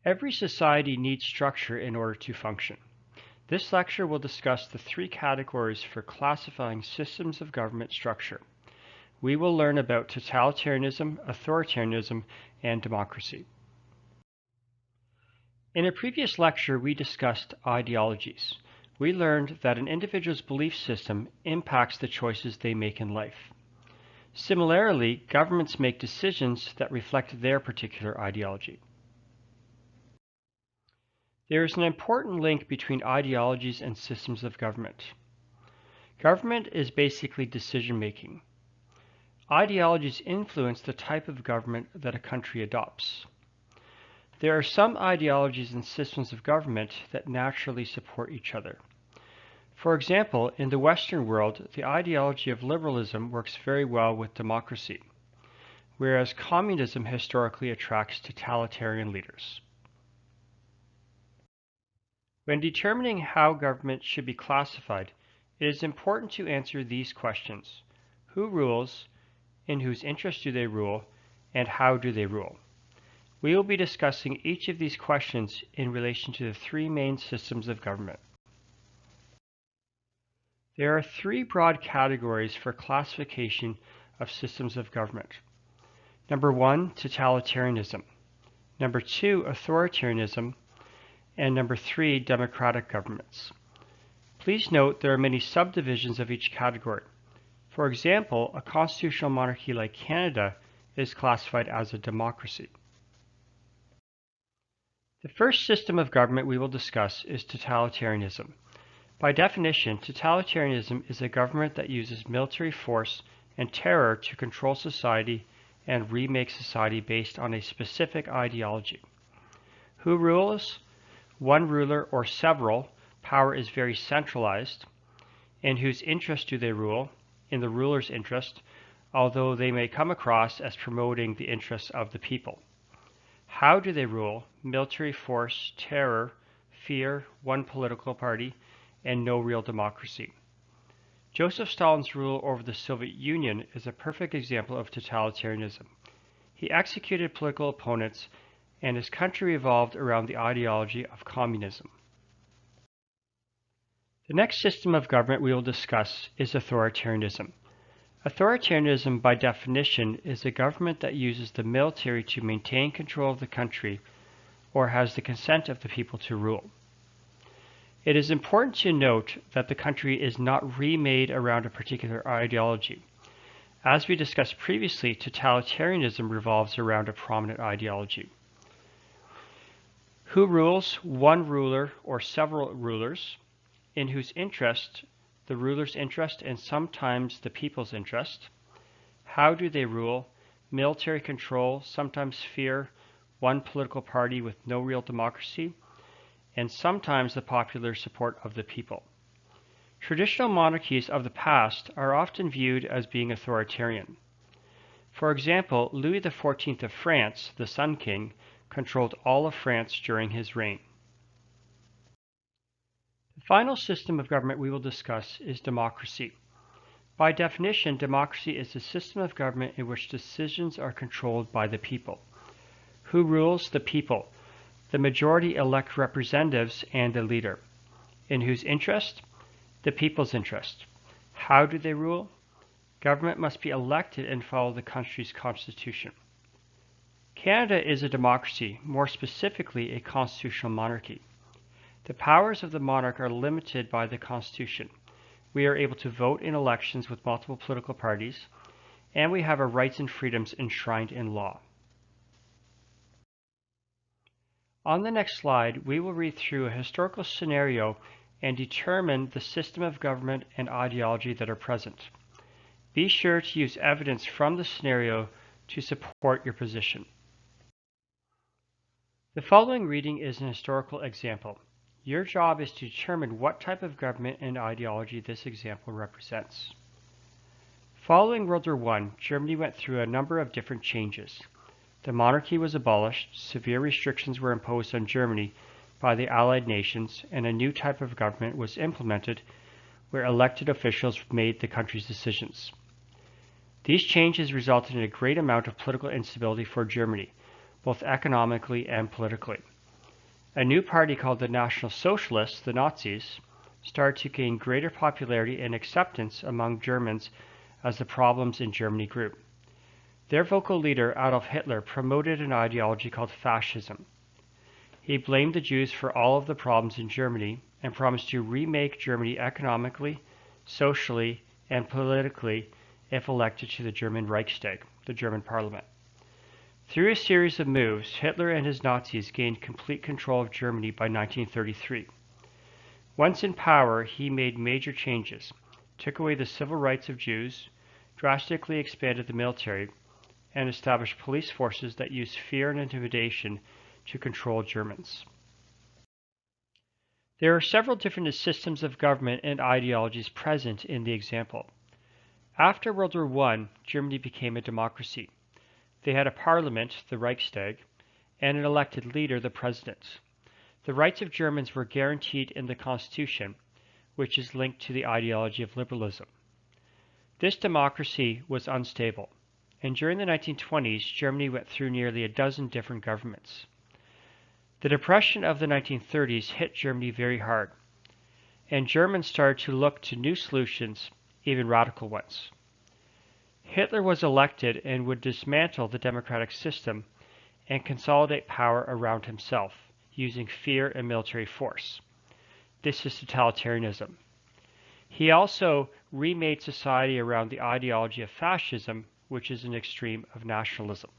Every society needs structure in order to function. This lecture will discuss the three categories for classifying systems of government structure. We will learn about totalitarianism, authoritarianism, and democracy. In a previous lecture, we discussed ideologies. We learned that an individual's belief system impacts the choices they make in life. Similarly, governments make decisions that reflect their particular ideology. There is an important link between ideologies and systems of government. Government is basically decision-making. Ideologies influence the type of government that a country adopts. There are some ideologies and systems of government that naturally support each other. For example, in the Western world, the ideology of liberalism works very well with democracy, whereas communism historically attracts totalitarian leaders. When determining how government should be classified, it is important to answer these questions. Who rules? In whose interest do they rule? And how do they rule? We will be discussing each of these questions in relation to the three main systems of government. There are three broad categories for classification of systems of government. Number 1, totalitarianism. Number 2, authoritarianism. And number 3, democratic governments. Please note there are many subdivisions of each category. For example, a constitutional monarchy like Canada is classified as a democracy. The first system of government we will discuss is totalitarianism. By definition, totalitarianism is a government that uses military force and terror to control society and remake society based on a specific ideology. Who rules? One ruler or several. Power is very centralized. In whose interest do they rule? In the ruler's interest, although they may come across as promoting the interests of the people. How do they rule? Military force, terror, fear, one political party, and no real democracy. Joseph Stalin's rule over the Soviet Union is a perfect example of totalitarianism. He executed political opponents, and his country revolved around the ideology of communism. The next system of government we will discuss is authoritarianism. Authoritarianism, by definition, is a government that uses the military to maintain control of the country or has the consent of the people to rule. It is important to note that the country is not remade around a particular ideology. As we discussed previously, totalitarianism revolves around a prominent ideology. Who rules? One ruler or several rulers. In whose interest? The ruler's interest and sometimes the people's interest. How do they rule? Military control, sometimes fear, one political party with no real democracy, and sometimes the popular support of the people. Traditional monarchies of the past are often viewed as being authoritarian. For example, Louis XIV of France, the Sun King, controlled all of France during his reign. The final system of government we will discuss is democracy. By definition, democracy is a system of government in which decisions are controlled by the people. Who rules? The people. The majority elect representatives and a leader. In whose interest? The people's interest. How do they rule? Government must be elected and follow the country's constitution. Canada is a democracy, more specifically a constitutional monarchy. The powers of the monarch are limited by the Constitution. We are able to vote in elections with multiple political parties, and we have our rights and freedoms enshrined in law. On the next slide, we will read through a historical scenario and determine the system of government and ideology that are present. Be sure to use evidence from the scenario to support your position. The following reading is an historical example. Your job is to determine what type of government and ideology this example represents. Following World War I, Germany went through a number of different changes. The monarchy was abolished, severe restrictions were imposed on Germany by the Allied nations, and a new type of government was implemented where elected officials made the country's decisions. These changes resulted in a great amount of political instability for Germany, both economically and politically. A new party called the National Socialists, the Nazis, started to gain greater popularity and acceptance among Germans as the problems in Germany grew. Their vocal leader, Adolf Hitler, promoted an ideology called fascism. He blamed the Jews for all of the problems in Germany and promised to remake Germany economically, socially, and politically if elected to the German Reichstag, the German parliament. Through a series of moves, Hitler and his Nazis gained complete control of Germany by 1933. Once in power, he made major changes, took away the civil rights of Jews, drastically expanded the military, and established police forces that used fear and intimidation to control Germans. There are several different systems of government and ideologies present in the example. After World War I, Germany became a democracy. They had a parliament, the Reichstag, and an elected leader, the president. The rights of Germans were guaranteed in the Constitution, which is linked to the ideology of liberalism. This democracy was unstable, and during the 1920s, Germany went through nearly a dozen different governments. The Depression of the 1930s hit Germany very hard, and Germans started to look to new solutions, even radical ones. Hitler was elected and would dismantle the democratic system and consolidate power around himself, using fear and military force. This is totalitarianism. He also remade society around the ideology of fascism, which is an extreme of nationalism.